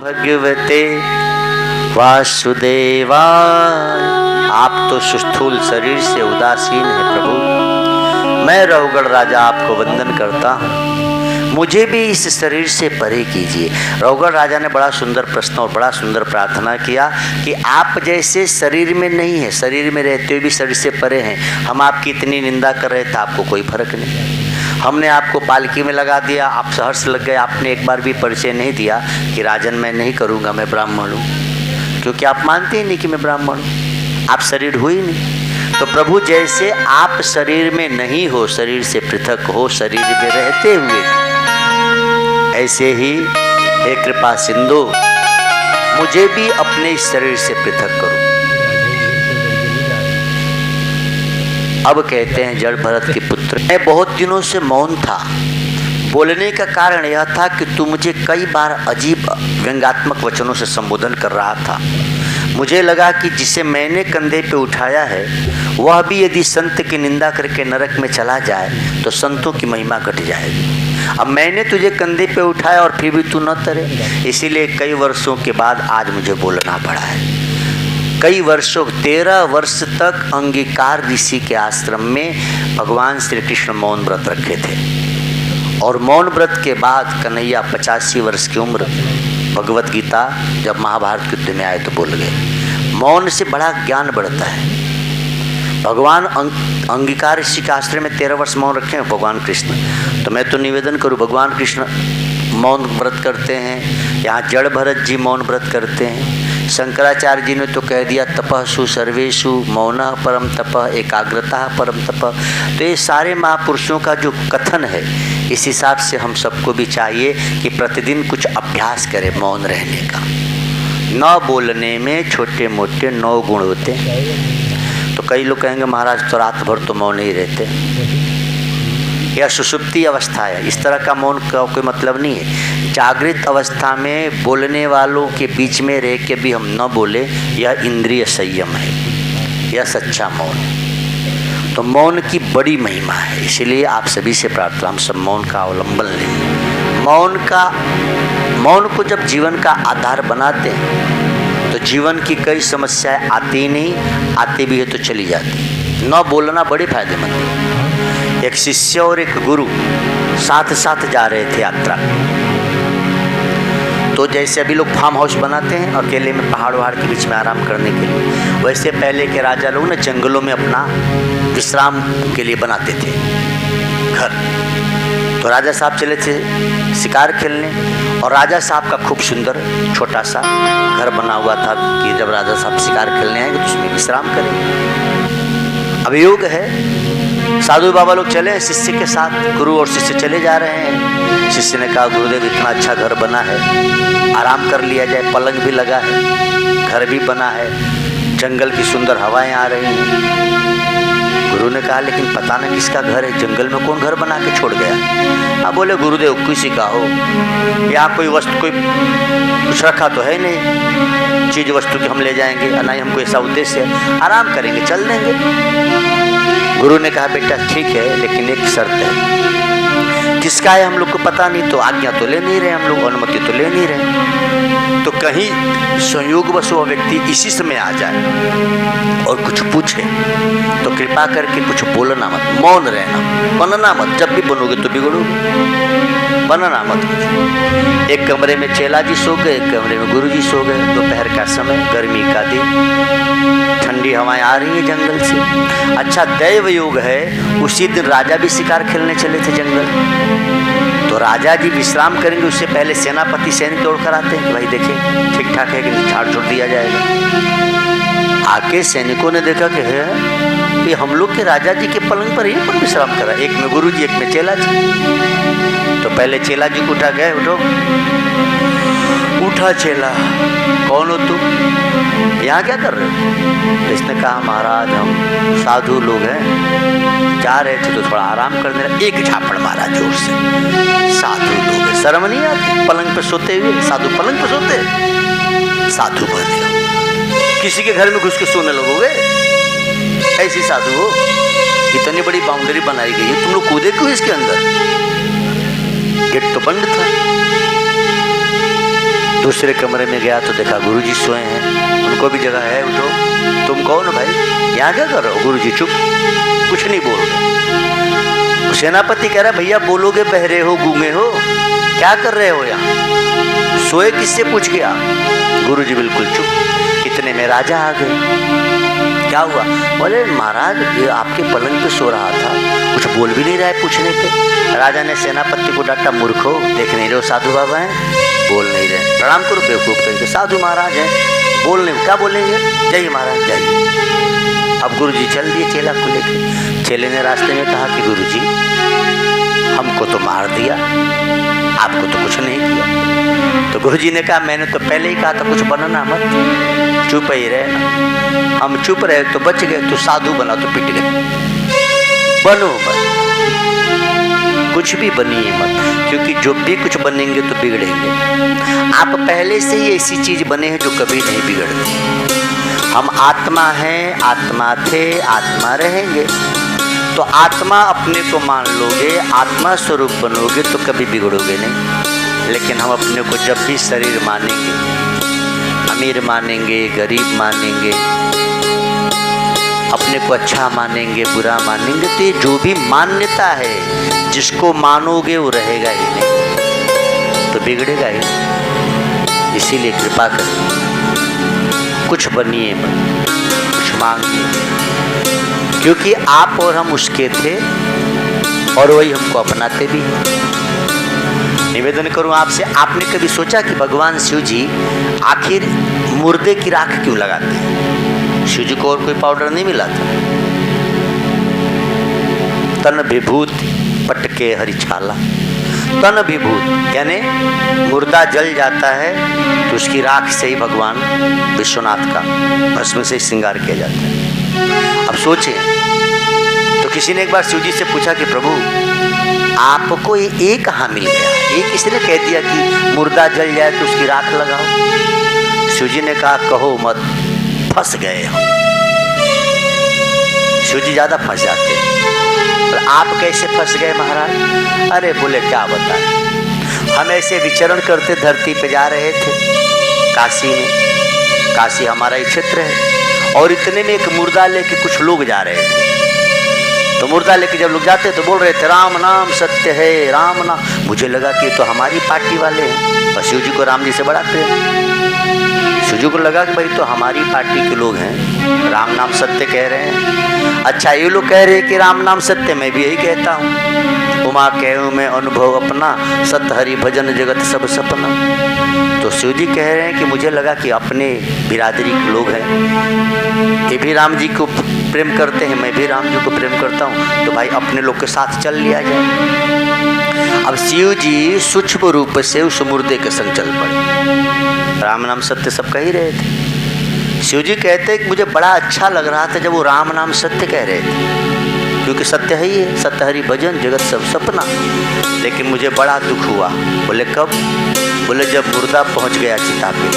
भगवते वासुदेवाय। आप तो सुस्थूल शरीर से उदासीन है प्रभु। मैं रहुगढ़ राजा आपको वंदन करता हूँ, मुझे भी इस शरीर से परे कीजिए। रहुगढ़ राजा ने बड़ा सुंदर प्रश्न और बड़ा सुंदर प्रार्थना किया कि आप जैसे शरीर में नहीं है, शरीर में रहते हुए भी शरीर से परे हैं। हम आपकी इतनी निंदा कर रहे थे, आपको कोई फर्क नहीं। हमने आपको पालकी में लगा दिया, आप सहर्ष लग गए। आपने एक बार भी परिचय नहीं दिया कि राजन मैं नहीं करूँगा, मैं ब्राह्मण हूँ, क्योंकि आप मानते ही नहीं कि मैं ब्राह्मण हूँ। आप शरीर हो ही नहीं। तो प्रभु जैसे आप शरीर में नहीं हो, शरीर से पृथक हो, शरीर में रहते हुए, ऐसे ही हे कृपा सिंधु मुझे भी अपने इस शरीर से पृथक करो। अब कहते हैं जड़ भरत के पुत्र, मैं बहुत दिनों से मौन था। बोलने का कारण यह था कि तू मुझे कई बार अजीब व्यंग्यात्मक वचनों से संबोधन कर रहा था। मुझे लगा कि जिसे मैंने कंधे पे उठाया है वह भी यदि संत की निंदा करके नरक में चला जाए तो संतों की महिमा घट जाएगी। अब मैंने तुझे कंधे पे उठाया और फिर भी तू न तरे, इसीलिए कई वर्षों के बाद आज मुझे बोलना पड़ा है। कई वर्षों 13 वर्ष तक अंगिकार ऋषि के आश्रम में भगवान श्री कृष्ण मौन व्रत रखे थे, और मौन व्रत के बाद कन्हैया 85 वर्ष की उम्र भगवत गीता जब महाभारत युद्ध में आए तो बोल गए। मौन से बड़ा ज्ञान बढ़ता है। भगवान अंगिकार ऋषि के आश्रम में 13 वर्ष मौन रखे हैं भगवान कृष्ण। तो मैं तो निवेदन करूं, भगवान कृष्ण मौन व्रत करते हैं, यहाँ जड़ भरत जी मौन व्रत करते हैं। शंकराचार्य जी ने तो कह दिया तपस्सु सर्वेषु मौनः परम तपः एकाग्रता परम तपः। तो ये सारे महापुरुषों का जो कथन है, इस हिसाब से हम सबको भी चाहिए कि प्रतिदिन कुछ अभ्यास करें मौन रहने का। न बोलने में छोटे मोटे 9 गुण होते हैं। तो कई लोग कहेंगे महाराज तो रात भर तो मौन ही रहते, यह सुषुप्ति अवस्था है, इस तरह का मौन का कोई मतलब नहीं है। जागृत अवस्था में बोलने वालों के बीच में रह के भी हम न बोले, यह इंद्रिय संयम है, यह सच्चा मौन है। तो मौन की बड़ी महिमा है, इसलिए आप सभी से प्रार्थना, हम सब मौन का अवलंबन लें। मौन को जब जीवन का आधार बनाते हैं तो जीवन की कई समस्याएं आती ही नहीं, आती भी है तो चली जाती। न बोलना बड़े फायदेमंद है। एक शिष्य और एक गुरु साथ साथ जा रहे थे यात्रा। तो जैसे अभी लोग फार्म हाउस बनाते हैं अकेले में पहाड़ वहाड़ के बीच में आराम करने के लिए, वैसे पहले के राजा लोग ना जंगलों में अपना विश्राम के लिए बनाते थे घर। तो राजा साहब चले थे शिकार खेलने, और राजा साहब का खूब सुंदर छोटा सा घर बना हुआ था कि जब राजा साहब शिकार खेलने आएंगे तो उसमें विश्राम करेंगे। अभियोग है, साधु बाबा लोग चले शिष्य के साथ, गुरु और शिष्य चले जा रहे हैं। शिष्य ने कहा गुरुदेव इतना अच्छा घर बना है, आराम कर लिया जाए, पलंग भी लगा है, घर भी बना है, जंगल की सुंदर हवाएं आ रही हैं। गुरु ने कहा लेकिन पता नहीं किसका घर है, जंगल में कौन घर बना के छोड़ गया। अब बोले गुरुदेव किसी का हो, यहाँ कोई वस्तु कोई कुछ रखा तो है नहीं, चीज वस्तु की हम ले जाएंगे, ना ही हमको ऐसा उद्देश्य है, आराम करेंगे चल देंगे। गुरु ने कहा बेटा ठीक है, लेकिन एक शर्त है, किसका है हम लोग को पता नहीं, तो आज्ञा तो ले नहीं रहे हम लोग, अनुमति तो ले नहीं रहे। तो कहीं संयोगवश वो व्यक्ति इसी समय आ जाए और कुछ पूछे तो कृपा करके कुछ बोलना मत, मौन रहना, बनना मत। जब भी बनोगे तो बिगड़ोगे, बनना मत। एक कमरे में चेला जी सो गए, एक कमरे में गुरु जी सो गए। दोपहर का समय, गर्मी का दिन, ठंडी हवाएं आ रही है जंगल से। अच्छा दैव योग है, उसी दिन राजा भी शिकार खेलने चले थे जंगल। तो राजा जी विश्राम करेंगे, उससे पहले सेनापति सैनिक दौड़ कर आते हैं, भाई देखें ठीक ठाक है कि झाड़ छोड़ दिया जाएगा। आके सैनिकों ने देखा कि है ये हम लोग के राजा जी के पलंग पर यहीं पर विश्राम करा, एक में गुरु जी एक में चेला जी। तो पहले चेला जी को उठा गए, उठो उठा चेला, कौन हो तुम, यहाँ क्या कर रहे हो। इसने कहा महाराज हम साधु लोग हैं, जा रहे थे तो थोड़ा आराम करने लगे, एक झापड़ मारा जोर से। साधु लोग हैं, शर्म नहीं आती पलंग पे सोते हुए, साधु पलंग पे सोते, साधु बने हो, किसी के घर में घुस के सोने लगोगे, ऐसी साधु हो। इतनी बड़ी बाउंड्री बनाई गई है, तुम लोग कूदे क्यों इसके अंदर, गेट तो बंद था। दूसरे कमरे में गया तो देखा गुरुजी सोए हैं। उनको भी जगह है, उठो। तुम कौन हो भाई, यहाँ क्या कर रहे हो? गुरुजी चुप, कुछ नहीं बोल रहे। सेनापति कह रहा भैया बोलोगे, बहरे हो, गूंगे हो, क्या कर रहे हो यहाँ? सोए किससे पूछ गया? गुरुजी बिल्कुल चुप। इतने में राजा आ गए। क्या हुआ? बोले महाराज ये आपके पलंग पे सो रहा था, कुछ बोल भी नहीं रहा है पूछने पे। राजा ने सेनापति को डांटा, मूर्खो, देख नहीं रहे हो साधु बाबा हैं, बोल नहीं रहे, प्रणाम करो बेवकूफ करके, साधु महाराज हैं, बोल नहीं, क्या बोलेंगे? जाइए महाराज जाइए। अब गुरुजी चल दिए चेला को लेके। चेले ने रास्ते में कहा कि गुरुजी हमको तो मार दिया, आपको तो कुछ नहीं किया। तो गुरुजी ने कहा मैंने तो पहले ही कहा था कुछ बनना मत, चुप ही रहे। हम चुप रहे तो बच गए, तो साधु बना तो पिट गए। बनो मत, कुछ भी बनिए मत, क्योंकि जो भी कुछ बनेंगे तो बिगड़ेंगे। आप पहले से ही ऐसी चीज बने हैं जो कभी नहीं बिगड़ती। हम आत्मा हैं, आत्मा थे, आत्मा रहेंगे। तो आत्मा अपने को मान लोगे, आत्मा स्वरूप बनोगे तो कभी बिगड़ोगे नहीं। लेकिन हम अपने को जब भी शरीर मानेंगे, अमीर मानेंगे, गरीब मानेंगे, अपने को अच्छा मानेंगे, बुरा मानेंगे, तो ये जो भी मान्यता है, जिसको मानोगे वो रहेगा ही नहीं, तो बिगड़ेगा ही। इसीलिए कृपा करें, कुछ बनिए मत, कुछ मांगिए, क्योंकि आप और हम उसके थे और वही हमको अपनाते भी हैं। निवेदन करूं आपसे, आपने कभी सोचा कि भगवान शिव जी आखिर मुर्दे की राख क्यों लगाते हैं? शिव जी को और कोई पाउडर नहीं मिला था। तन विभूत पटके हरिछाला, तन विभूत यानी मुर्दा जल जाता है तो उसकी राख से ही भगवान विश्वनाथ का भस्म से श्रृंगार किया जाता है। अब सोचें, तो किसी ने एक बार शिव जी से पूछा कि प्रभु आपको ये कहाँ मिल गया? ये किसने कह दिया कि मुर्दा जल जाए तो उसकी राख लगाओ? शिव जी ने कहा कहो मत, फंस गए हम। शिव जी ज्यादा फंस जाते हैं। और आप कैसे फंस गए महाराज? अरे बोले क्या बताएं, हम ऐसे विचरण करते धरती पे जा रहे थे काशी में, काशी हमारा ही क्षेत्र है, और इतने में एक मुर्दा लेके कुछ लोग जा रहे थे। तो मुर्दा लेके जब लोग जाते तो बोल रहे थे राम नाम सत्य है, राम नाम। मुझे लगा कि तो हमारी पार्टी वाले हैं, और शिव जी को राम जी से बड़ा प्रेम। शिव जी को लगा कि भाई तो हमारी पार्टी के लोग हैं, राम नाम सत्य कह रहे हैं। अच्छा ये लोग कह रहे हैं कि राम नाम सत्य, मैं भी यही कहता हूँ, उमा कहूँ मैं अनुभव अपना, सत्य हरि भजन जगत सब सपना। तो शिव जी कह रहे हैं कि मुझे लगा कि अपने बिरादरी के लोग हैं, ये भी राम जी को प्रेम करते हैं, मैं भी राम जी को प्रेम करता हूँ, तो भाई अपने लोग के साथ चल लिया जाए। अब शिव जी सूक्ष्म रूप से उस मुर्दे के संग चल पड़े। राम नाम सत्य सब कह ही रहे थे। शिव जी कहते कि मुझे बड़ा अच्छा लग रहा था जब वो राम नाम सत्य कह रहे थे, क्योंकि सत्य है ही है, सत्य हरि भजन जगत सब सपना। लेकिन मुझे बड़ा दुख हुआ। बोले कब? बोले जब मुर्दा पहुंच गया चिता पे।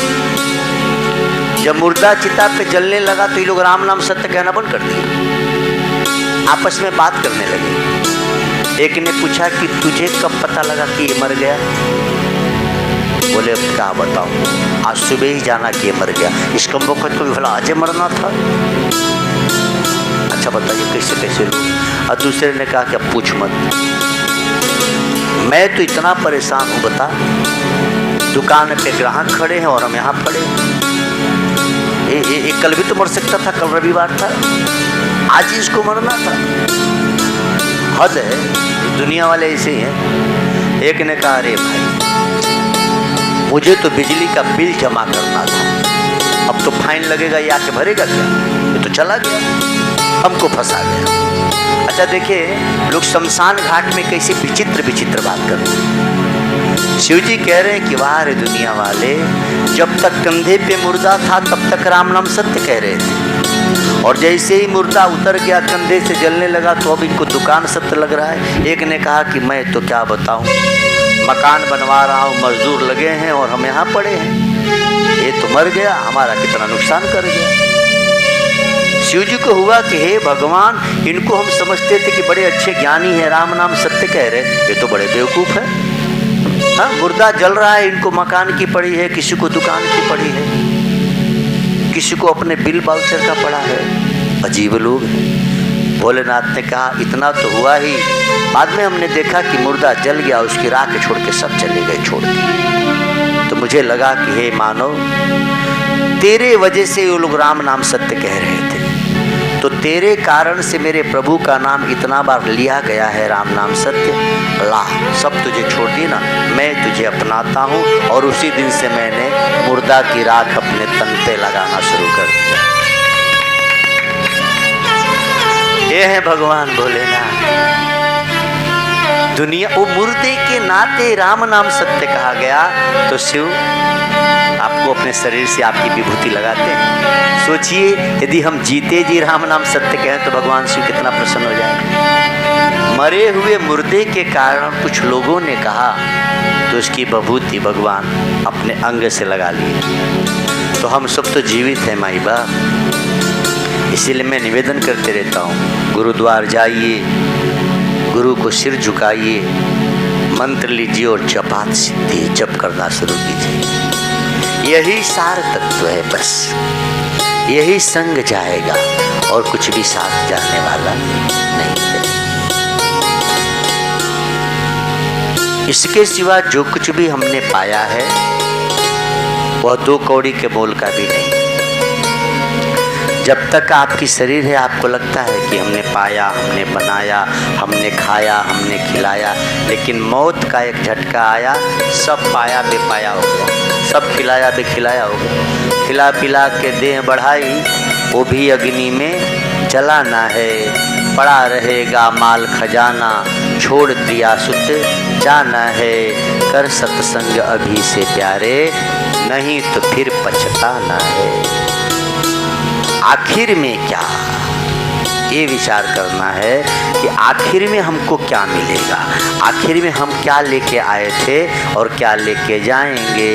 जब मुर्दा चिता पे जलने लगा तो ये लोग राम नाम सत्य कहना बंद कर दिया, आपस में बात करने लगे। एक ने पूछा कि तुझे कब पता लगा कि ये मर गया? बोले अब क्या बताऊं, आज सुबह ही जाना कि ये मर गया। इस कम वक्त को भी भला आज मरना था? अच्छा बताइए कैसे कैसे लोग। और दूसरे ने कहा कि अब पूछ मत, मैं तो इतना परेशान हूं, बता दुकान पे ग्राहक खड़े हैं और हम यहाँ पड़े। ये कल भी तो मर सकता था, कल रविवार था, आज ही इसको मरना था। हद है, दुनिया वाले ऐसे ही हैं। एक ने कहा अरे भाई मुझे तो बिजली का बिल जमा करना था, अब तो फाइन लगेगा, ये आके भरेगा क्या? ये तो चला गया, हमको फंसा गया। अच्छा देखिए लोग शमशान घाट में कैसे विचित्र विचित्र बात करते हैं। शिव जी कह रहे हैं कि वाह रे दुनिया वाले, जब तक कंधे पे मुर्दा था तब तक राम नाम सत्य कह रहे थे, और जैसे ही मुर्दा उतर गया कंधे से जलने लगा तो अब इनको दुकान सत्य लग रहा है। एक ने कहा कि मैं तो क्या बताऊं, मकान बनवा रहा हूं, मजदूर लगे हैं और हम यहाँ पड़े हैं, ये तो मर गया, हमारा कितना नुकसान कर गया। शिव जी को हुआ कि हे भगवान, इनको हम समझते थे कि बड़े अच्छे ज्ञानी हैं, राम नाम सत्य कह रहे, ये तो बड़े बेवकूफ़ है। हाँ, मुर्दा जल रहा है, इनको मकान की पड़ी है, किसी को दुकान की पड़ी है, किसी को अपने बिल बाउचर का पड़ा है। अजीब लोग हैं। भोलेनाथ ने कहा इतना तो हुआ ही, बाद में हमने देखा कि मुर्दा जल गया, उसकी राख छोड़ के सब चले गए छोड़ के। तो मुझे लगा कि हे मानव, तेरे वजह से ये लोग राम नाम सत्य कह रहे थे, तो तेरे कारण से मेरे प्रभु का नाम इतना बार लिया गया है, राम नाम सत्य। ला, सब तुझे छोड़ दी ना, मैं तुझे अपनाता हूँ। और उसी दिन से मैंने मुर्दा की राख अपने तन पे लगाना शुरू कर दिया। ये है भगवान भोलेनाथ। दुनिया वो मुर्दे के नाते राम नाम सत्य कहा गया, तो शिव आपको अपने शरीर से आपकी विभूति लगाते हैं। सोचिए यदि हम जीते जी राम नाम सत्य कहें तो भगवान शिव कितना प्रसन्न हो जाएंगे। मरे हुए मुर्दे के कारण कुछ लोगों ने कहा तो उसकी विभूति भगवान अपने अंग से लगा लिए। तो हम सब तो जीवित हैं माई बाप, इसीलिए मैं निवेदन करते रहता हूँ, गुरुद्वार जाइए, गुरु को सिर झुकाइए, मंत्र लीजिए और जपात सिद्धि जप करना शुरू कीजिए। यही सार तत्व है, बस यही संग जाएगा और कुछ भी साथ जाने वाला नहीं है। इसके सिवा जो कुछ भी हमने पाया है वह 2 कौड़ी के मोल का भी नहीं। जब तक आपकी शरीर है आपको लगता है कि हमने पाया, हमने बनाया, हमने खाया, हमने खिलाया, लेकिन मौत का एक झटका आया, सब पाया बेपाया हो गया, सब खिलाया बेखिलाया हो गया। खिला पिला के देह बढ़ाई, वो भी अग्नि में जलाना है। पड़ा रहेगा माल खजाना, छोड़ दिया सुत जाना है। कर सत्संग अभी से प्यारे, नहीं तो फिर पछताना है। आखिर में क्या, ये विचार करना है कि आखिर में हमको क्या मिलेगा, आखिर में हम क्या लेके आए थे और क्या लेके जाएंगे।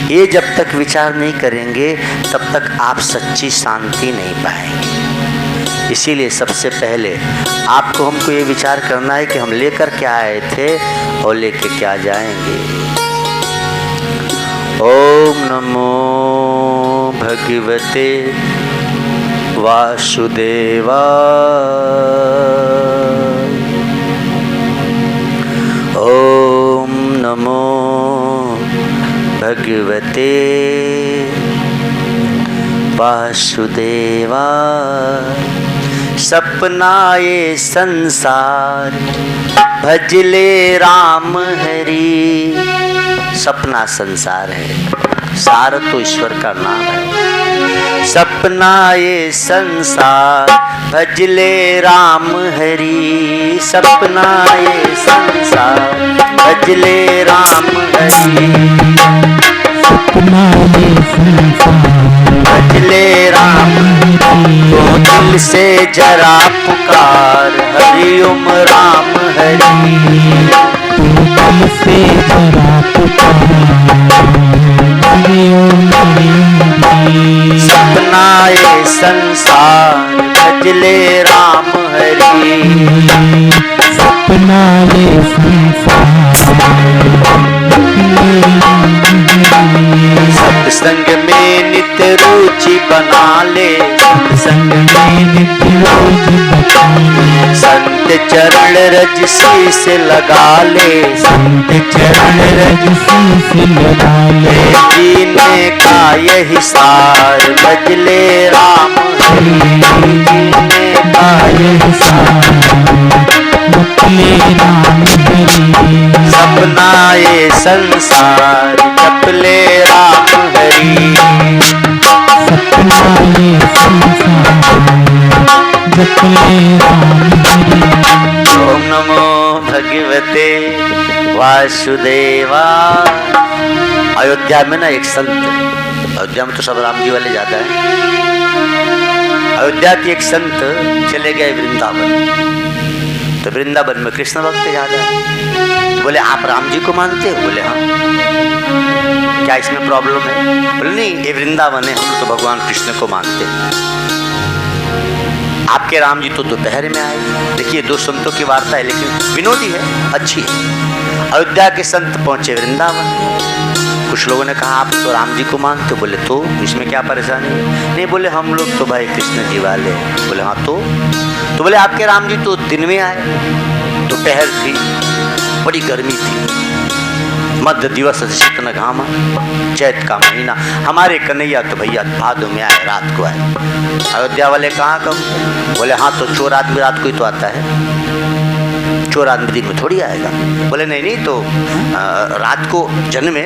ये जब तक विचार नहीं करेंगे तब तक आप सच्ची शांति नहीं पाएंगे। इसीलिए सबसे पहले आपको हमको ये विचार करना है कि हम लेकर क्या आए थे और लेके क्या जाएंगे। ओम नमो भगवते वासुदेवाय। ओम नमो भगवते वासुदेवाय। सपना ये संसार भजले राम हरि। सपना संसार है, सार तो ईश्वर का नाम है। सपना ये संसार भजले राम हरि। सपना ये संसार भजले राम हरि। सपना ये संसार भजले राम तो दिल से जरा पुकार, हरि ओम राम हरि। दिल से जरा पुकार, हरि ओम हरि। सपना ये संसार भजले राम हरि। सपना ये संसार सत्संग में नित्य रुचि बना ले। सत्संग में नित्य रुचि बना ले। संत चरण रज शीस लगा ले। संत चरण रज शीस लगा ले। जीने का यही सार भजले राम हरि। जीने का यही सार भजले राम हरि। सपना ये संसार जपले राम हरि। सपना ये संसार जपले राम हरि। ओम नमो भगवते वासुदेवा। अयोध्या में ना एक संत, अयोध्या में तो सब राम जी वाले जाता है। अयोध्या के एक संत चले गए वृंदावन, तो वृंदावन में कृष्ण भक्त ज्यादा है। तो बोले आप राम जी को मानते हो? बोले हाँ। क्या इसमें प्रॉब्लम है? बोले नहीं, ये वृंदावन है, हम तो भगवान कृष्ण को मानते हैं। आपके राम जी तो दोपहर में आए। देखिए 2 संतों की वार्ता है, लेकिन विनोदी है, अच्छी है। अयोध्या के संत पहुंचे वृंदावन। कुछ लोगों ने कहा आप तो राम जी को मानते हो। बोले तो इसमें क्या परेशानी है? नहीं, बोले हम लोग तो भाई कृष्ण जी वाले हैं। बोले हाँ तो बोले आपके राम जी तो दिन में आए, दोपहर थी, बड़ी गर्मी थी, मध्य दिवस शीतन घामा, चैत का महीना। हमारे कन्हैया तो भैया भादों में आए, रात को आए। अयोध्या वाले कहाँ कब? बोले हाँ तो चोर आदमी रात को ही तो आता है, चोर आदमी दिन में थोड़ी आएगा। बोले नहीं नहीं, तो रात को जन्मे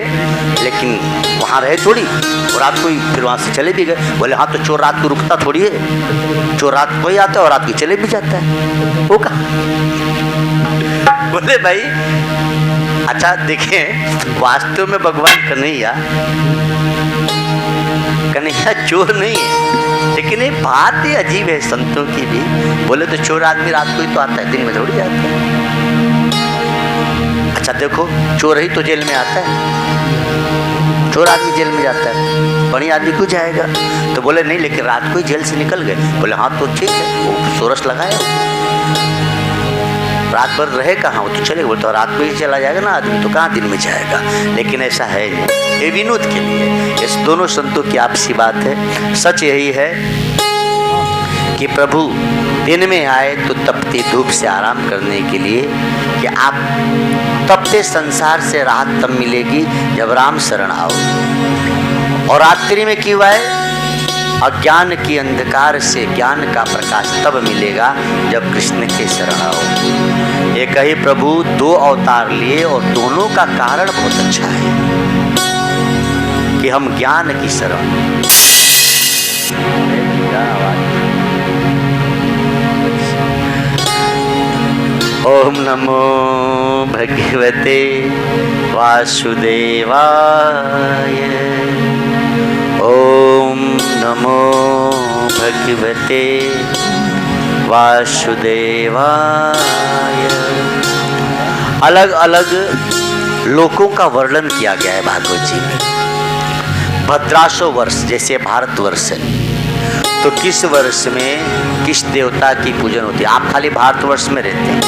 लेकिन वहाँ रहे थोड़ी, और रात को ही फिर वहाँ से चले भी गए। बोले हाँ तो चोर रात को रुकता थोड़ी है, चोर रात को ही आता है और रात को चले भी जाता है, वो कहाँ? बोले भाई अच्छा देखें, वास्तव में भगवान कन्हैया चोर नहीं है, लेकिन ये बात ही अजीब है संतों की भी। बोले तो चोर आदमी रात को ही तो आता है, दिन में थोड़ी आता है। अच्छा देखो, चोर ही तो जेल में आता है, चोर आदमी जेल में जाता है, बड़ी आदमी क्यों जाएगा? तो बोले नहीं, लेकिन रात को ही जेल से निकल गए। बोले हाँ तो ठीक है, वो सोरस लगाया, रात भर रहे कहाँ, वो तो चले। बोले तो रात को ही चला जाएगा ना आदमी, तो कहाँ दिन में जाएगा? लेकिन ऐसा है नहीं, ये विनोद के लिए। इस दोनों संतों की आपसी बात है। सच यही है कि प्रभु दिन में आए तो तपती धूप से आराम करने के लिए, कि आप तपते संसार से राहत तब मिलेगी जब राम शरण आओ। और रात्रि में क्यों आए? अज्ञान की अंधकार से ज्ञान का प्रकाश तब मिलेगा जब कृष्ण के शरण आओ। एक ही प्रभु दो अवतार लिए और दोनों का कारण बहुत अच्छा है कि हम ज्ञान की शरण। ओम नमो भगवते वासुदेवाय। ओम नमो भगवते वासुदेवाय। अलग अलग लोकों का वर्णन किया गया है भागवत जी में। भद्रासो वर्ष जैसे भारतवर्ष है, तो किस वर्ष में किस देवता की पूजन होती है? आप खाली भारतवर्ष में रहते हैं,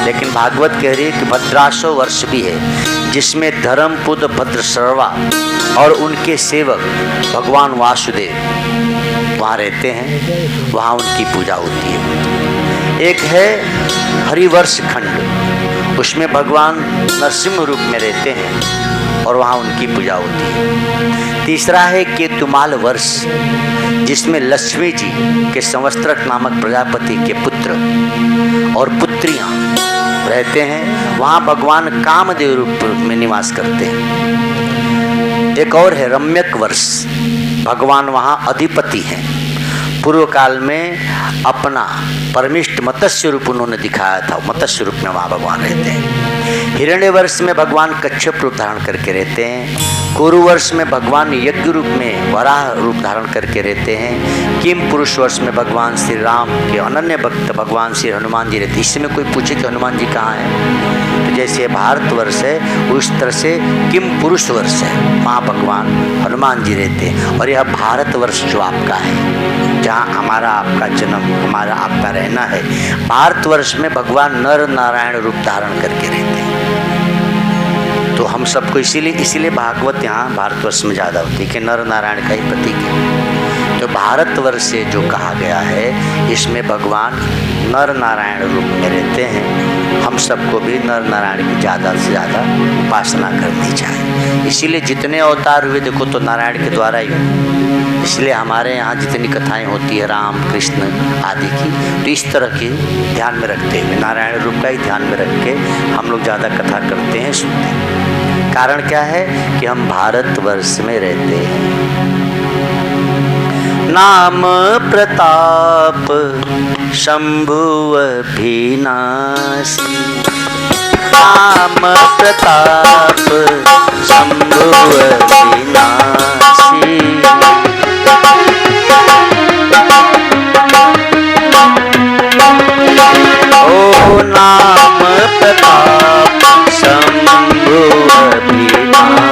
लेकिन भागवत कह रही है कि भद्रासो वर्ष भी है जिसमें धर्मपुत्र भद्रशर्वा और उनके सेवक भगवान वासुदेव वहाँ रहते हैं, वहाँ उनकी पूजा होती है। एक है हरिवर्ष खंड, उसमें भगवान नरसिंह रूप में रहते हैं और वहाँ उनकी पूजा होती है। तीसरा है केतुमाल वर्ष, जिसमें लक्ष्मी जी के संवत्सरक नामक प्रजापति के पुत्र और पुत्रियाँ रहते हैं, वहाँ भगवान कामदेव रूप में निवास करते हैं। एक और है रम्यक वर्ष, भगवान वहाँ अधिपति हैं। पूर्व काल में अपना परमिष्ट मत्स्य रूप उन्होंने दिखाया था, मत्स्य रूप में वहाँ भगवान रहते हैं। हिरण्य वर्ष में भगवान कच्छप रूप धारण करके रहते हैं। कुरु वर्ष में भगवान यज्ञ रूप में वराह रूप धारण करके रहते हैं। किम पुरुष वर्ष में भगवान श्री राम के अनन्य भक्त भगवान श्री हनुमान जी रहते हैं। इसमें कोई पूछे कि हनुमान जी कहाँ हैं, तो जैसे भारत वर्ष है उस तरह से किम पुरुष वर्ष है, वहाँ भगवान हनुमान जी रहते हैं। और यह भारत वर्ष जो आपका है, जहाँ हमारा आपका जन्म, हमारा आपका रहना है, भारतवर्ष में भगवान नर नारायण रूप धारण करके रहते हैं। तो हम सबको इसीलिए भागवत यहाँ भारतवर्ष में ज़्यादा होती है कि नर नारायण का ही प्रतीक है। तो भारतवर्ष से जो कहा गया है, इसमें भगवान नर नारायण रूप में रहते हैं। हम सबको भी नर नारायण की ज़्यादा से ज़्यादा उपासना करनी चाहिए। इसीलिए जितने अवतार हुए देखो तो नारायण के द्वारा ही। इसलिए हमारे यहाँ जितनी कथाएं होती है राम कृष्ण आदि की, तो इस तरह की ध्यान में रखते हुए नारायण रूप का ही ध्यान में रख के हम लोग ज़्यादा कथा करते हैं, सुनते हैं। कारण क्या है कि हम भारतवर्ष में रहते हैं। नाम प्रताप शंभु अभिनाशी, नाम प्रताप शंभु अभिनाशी। ओ नाम प्रताप शंभु अभिनाशी।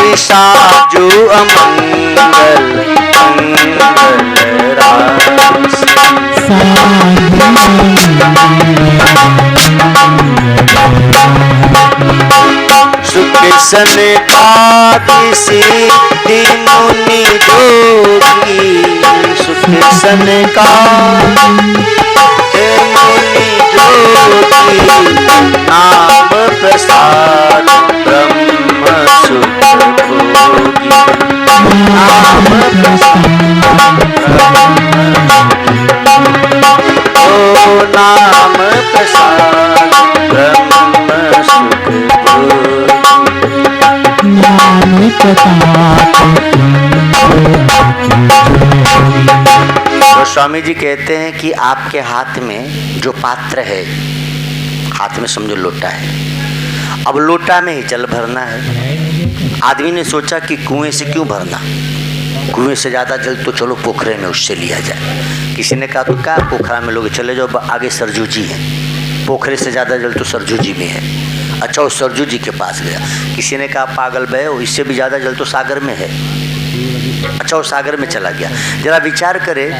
ईशा जो अमंगल मंगल राम। सुख सनकादि सिद्धि मुनि जोगी, सुख सनकादि मुनि जोगी, नाम प्रसाद ब्रह्म सुख भोगी, नाम प्रसाद ओ नाम प्रसाद ब्रह्म सुख भोगी। तो स्वामी जी कहते हैं कि आपके हाथ में जो पात्र है, हाथ में समझो लोटा है, अब लोटा में ही जल भरना है। आदमी ने सोचा कि कुएं से क्यों भरना, कुएं से ज़्यादा जल तो चलो पोखरे में उससे लिया जाए। किसी ने कहा तो क्या पोखरा में लोग, चले जाओ आगे सरजू जी हैं, पोखरे से ज़्यादा जल तो सरजू जी में है। अच्छा वो सरजू जी के पास गया। किसी ने कहा पागल बे, इससे भी ज़्यादा जल तो सागर में है। अच्छा वो सागर में चला गया। जरा विचार करें,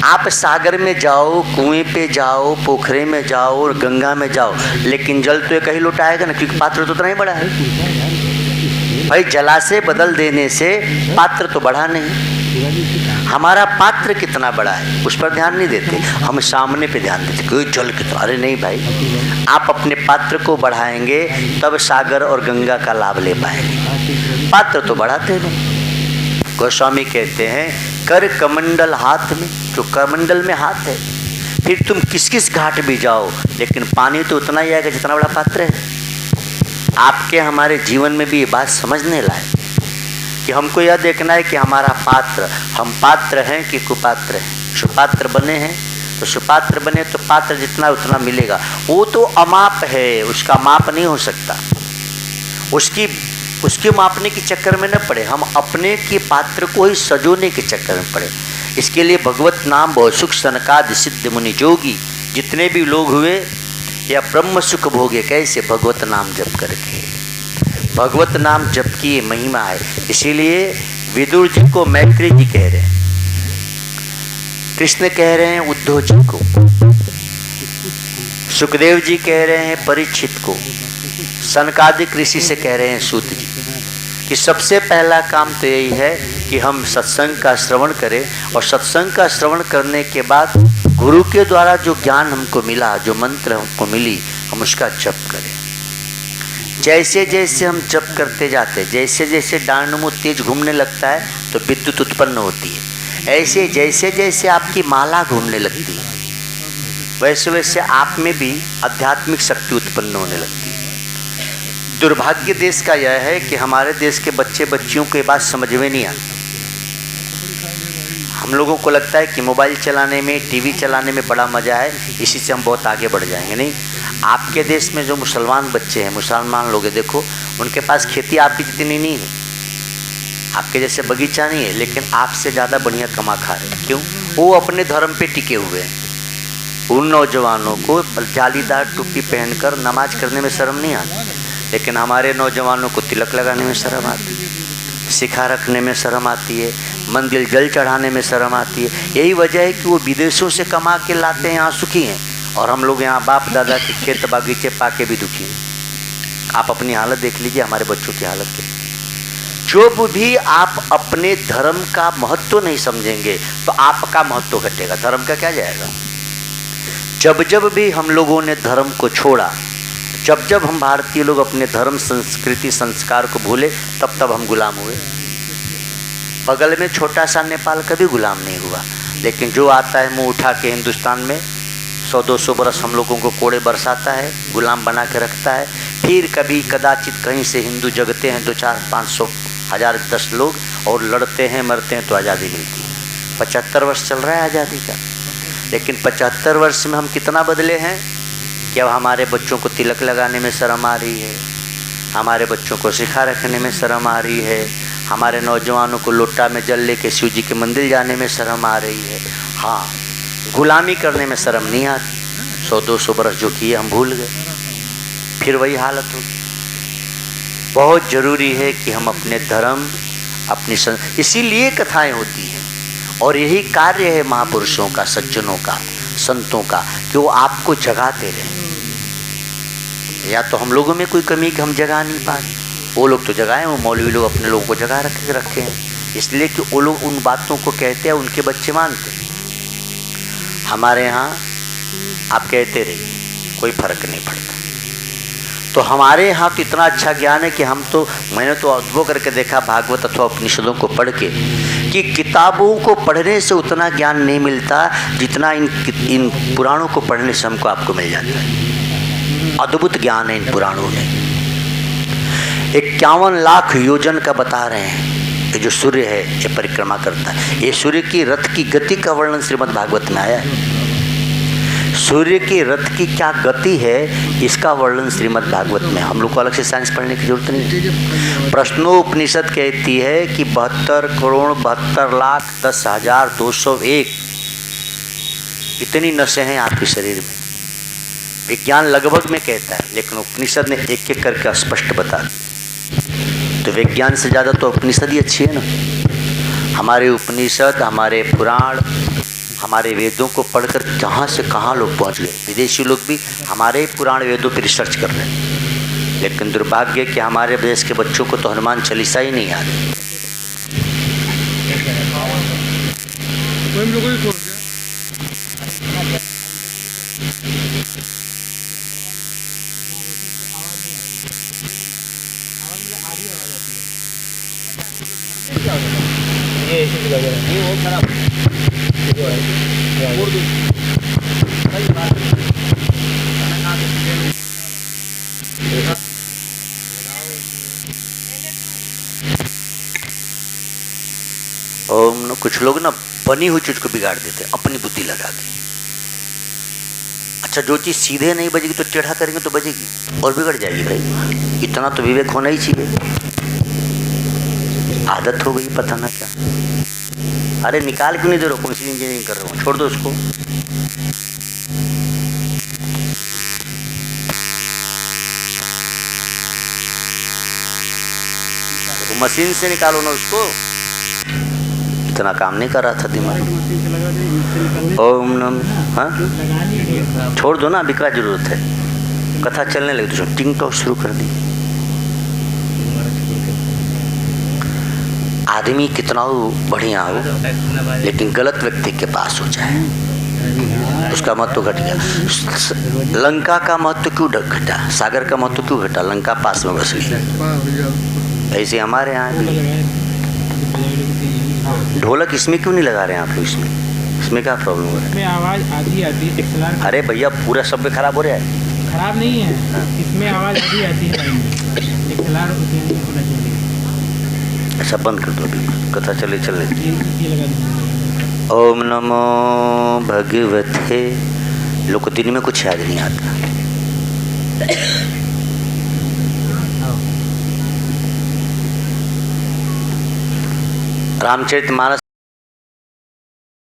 आप सागर में जाओ, कुएं पे जाओ, पोखरे में जाओ, गंगा में जाओ, लेकिन जल तो एक ही लोटा आएगा ना, क्योंकि पात्र तो उतना ही बड़ा है भाई। जलाशय बदल देने से पात्र तो बढ़ा नहीं। हमारा पात्र कितना बड़ा है उस पर ध्यान नहीं देते, हम सामने पे ध्यान देते, कोई जल कितना। अरे नहीं भाई, आप अपने पात्र को बढ़ाएंगे तब सागर और गंगा का लाभ ले पाएंगे। पात्र तो बढ़ाते नहीं। गोस्वामी कहते हैं कर कमंडल हाथ में, जो कमंडल में हाथ है, फिर तुम किस किस घाट भी जाओ, लेकिन पानी तो उतना ही आएगा जितना बड़ा पात्र है। आपके हमारे जीवन में भी ये बात समझने लायक कि हमको यह देखना है कि हमारा पात्र, हम पात्र हैं कि कुपात्र हैं। सुपात्र बने हैं तो सुपात्र बने तो पात्र जितना उतना मिलेगा। वो तो अमाप है, उसका माप नहीं हो सकता। उसके मापने के चक्कर में न पड़े, हम अपने के पात्र को ही सजोने के चक्कर में पड़े। इसके लिए भगवत नाम बहुत सुख सनकादि सिद्ध मुनि जोगी, जितने भी लोग हुए या ब्रह्म सुख भोगे, कैसे भगवत नाम जप करके। भगवत नाम जप की महिमा है। इसीलिए विदुर जी को मैत्री जी कह रहे हैं, कृष्ण कह रहे हैं उद्धव जी को, सुखदेव जी कह रहे हैं परीक्षित को, सनकादिक ऋषि से कह रहे हैं सूत जी कि सबसे पहला काम तो यही है कि हम सत्संग का श्रवण करें, और सत्संग का श्रवण करने के बाद गुरु के द्वारा जो ज्ञान हमको मिला, जो मंत्र हमको मिली, हम उसका जप करें। जैसे जैसे हम जप करते जाते, जैसे जैसे डांड मुँह तेज घूमने लगता है तो विद्युत उत्पन्न होती है। ऐसे जैसे जैसे आपकी माला घूमने लगती है, वैसे वैसे आप में भी आध्यात्मिक शक्ति उत्पन्न होने लगती है। दुर्भाग्य देश का यह है कि हमारे देश के बच्चे बच्चियों को ये बात समझ में नहीं आती। हम लोगों को लगता है कि मोबाइल चलाने में, टीवी चलाने में बड़ा मज़ा है, इसी से हम बहुत आगे बढ़ जाएंगे। नहीं, आपके देश में जो मुसलमान बच्चे हैं, मुसलमान लोग हैं, देखो उनके पास खेती आपकी जितनी नहीं है, आपके जैसे बगीचा नहीं है, लेकिन आपसे ज़्यादा बढ़िया कमा खा रहे हैं। क्यों? वो अपने धर्म पे टिके हुए हैं। उन नौजवानों को जालीदार टोपी पहनकर नमाज करने में शर्म नहीं आती, लेकिन हमारे नौजवानों को तिलक लगाने में शर्म आती है, शिखा रखने में शर्म आती है, मंदिर जल चढ़ाने में शर्म आती है। यही वजह है कि वो विदेशों से कमा के लाते हैं, यहाँ सुखी हैं, और हम लोग यहाँ बाप दादा के खेत बागीचे पाके भी दुखी हैं। आप अपनी हालत देख लीजिए, हमारे बच्चों की हालत क्या। जो भी आप अपने धर्म का महत्व नहीं समझेंगे तो आपका महत्व घटेगा, धर्म का क्या जाएगा। जब जब भी हम लोगों ने धर्म को छोड़ा, जब जब हम भारतीय लोग अपने धर्म संस्कृति संस्कार को भूले, तब तब हम गुलाम हुए। बगल में छोटा सा नेपाल कभी गुलाम नहीं हुआ, लेकिन जो आता है मुंह उठा के हिंदुस्तान में 100-200 बरस हम लोगों को कोड़े बरसाता है, गुलाम बना के रखता है। फिर कभी कदाचित कहीं से हिंदू जगते हैं 200-400-500 1000 10 लोग, और लड़ते हैं मरते हैं तो आज़ादी मिलती है। 75 वर्ष चल रहा है आज़ादी का, लेकिन 75 वर्ष में हम कितना बदले हैं कि अब हमारे बच्चों को तिलक लगाने में शर्म आ रही है, हमारे बच्चों को शिखा रखने में शर्म आ रही है, हमारे नौजवानों को लोटा में जल लेके शिव जी के मंदिर जाने में शर्म आ रही है। हाँ, गुलामी करने में शर्म नहीं आती। 100-200 बरस जो किए हम भूल गए, फिर वही हालत होगी। बहुत ज़रूरी है कि हम अपने धर्म, अपनी इसीलिए कथाएं होती हैं, और यही कार्य है महापुरुषों का, सज्जनों का। संतों का कि वो आपको जगाते रहे। या तो हम लोगों में कोई कमी कि हम जगा नहीं पा रहे, वो लोग तो जगाए, वो मौलवी लोग अपने लोगों को जगा रखे हैं, इसलिए कि वो लोग उन बातों को कहते हैं, उनके बच्चे मानते हैं। हमारे यहाँ आप कहते रहिए, कोई फर्क नहीं पड़ता। तो हमारे यहाँ तो इतना अच्छा ज्ञान है कि हम तो, मैंने तो अनुभव करके देखा भागवत अथवा उपनिषदों को पढ़ के, कि किताबों को पढ़ने से उतना ज्ञान नहीं मिलता जितना इन पुराणों को पढ़ने से हमको आपको मिल जाता है। अद्भुत ज्ञान है इन पुराणों में। 51 लाख योजन का बता रहे हैं। ये जो सूर्य है ये परिक्रमा करता है, ये सूर्य की रथ की गति का वर्णन श्रीमद् भागवत में आया है। सूर्य की रथ की क्या गति है इसका वर्णन श्रीमद् भागवत में। हम लोग को अलग से साइंस पढ़ने की जरूरत नहीं है। प्रश्नोपनिषद कहती है कि 72,72,10,201 इतनी नसें हैं आपके शरीर में। विज्ञान लगभग में कहता है, लेकिन उपनिषद ने एक एक करके स्पष्ट बता दिया। तो विज्ञान से ज़्यादा तो उपनिषद ही अच्छी है ना। हमारे उपनिषद, हमारे पुराण, हमारे वेदों को पढ़कर कहाँ से कहाँ लोग पहुँच गए। विदेशी लोग भी हमारे पुराण वेदों पर रिसर्च कर रहे हैं, लेकिन दुर्भाग्य कि हमारे देश के बच्चों को तो हनुमान चालीसा ही नहीं आती। ओम, कुछ लोग ना बनी हुई चीज को बिगाड़ देते हैं अपनी बुद्धि लगा के। अच्छा, जो चीज सीधे नहीं बजेगी तो टेढ़ा करेंगे तो बजेगी और बिगड़ जाएगी। भाई इतना तो विवेक होना ही चाहिए। आदत हो गई पता ना क्या। अरे निकाल क्यों नहीं दे रहे हो? कौन सी इंजीनियरिंग कर रहे हो? छोड़ दो उसको। तो मशीन से निकालो ना उसको। इतना काम नहीं कर रहा था दिमाग। ओम नम, हाँ छोड़ दो ना, अभी क्या जरूरत है। कथा चलने लगी तो टिंग टॉक शुरू कर दी। आदमी कितना बढ़िया हो, लेकिन गलत व्यक्ति के पास हो जाए उसका महत्व घट गया। लंका का महत्व क्यों घटा? सागर का महत्व क्यों घटा? लंका पास में बस गई। ऐसे हमारे यहाँ भी ढोलक इसमें क्यों नहीं लगा रहे हैं आप लोग? इसमें क्या प्रॉब्लम हो रहा है? इसमें आवाज आधी आती है। अरे भैया पूरा सब में खराब हो रहा है। खराब नहीं है, इसमें आवाज आधी आती है। ऐसा बंद कर दो अभी, कथा चले। ओम नमो भगवते। लोग को दिन में कुछ याद नहीं आता। रामचरितमानस